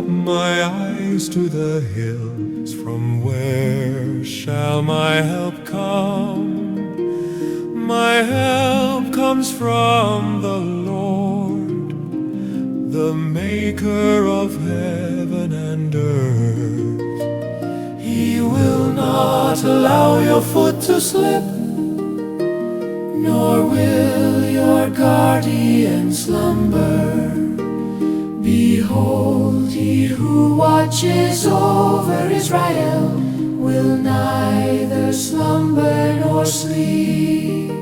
my eyes to the hills, from where shall my help come? My help comes from the Lord, the maker of heaven and earth. He will not allow your foot to slip, nor will your guardian slumber. Behold, he who watches over Israel will neither slumber nor sleep.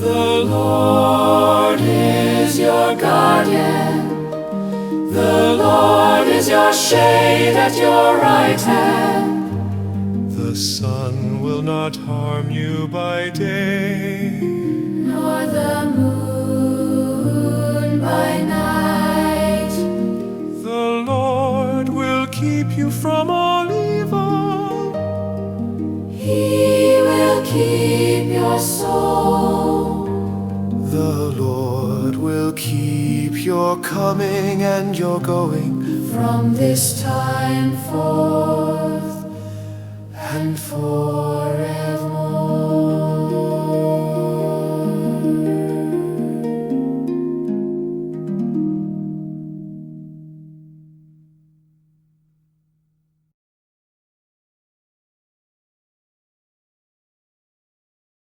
The Lord is your guardian, the Lord is your shade at your right hand. The sun will not harm you by day, nor the moon by night. The Lord will keep you from all evil. He will keep your soul. The Lord will keep your coming and your going from this time forth and forever.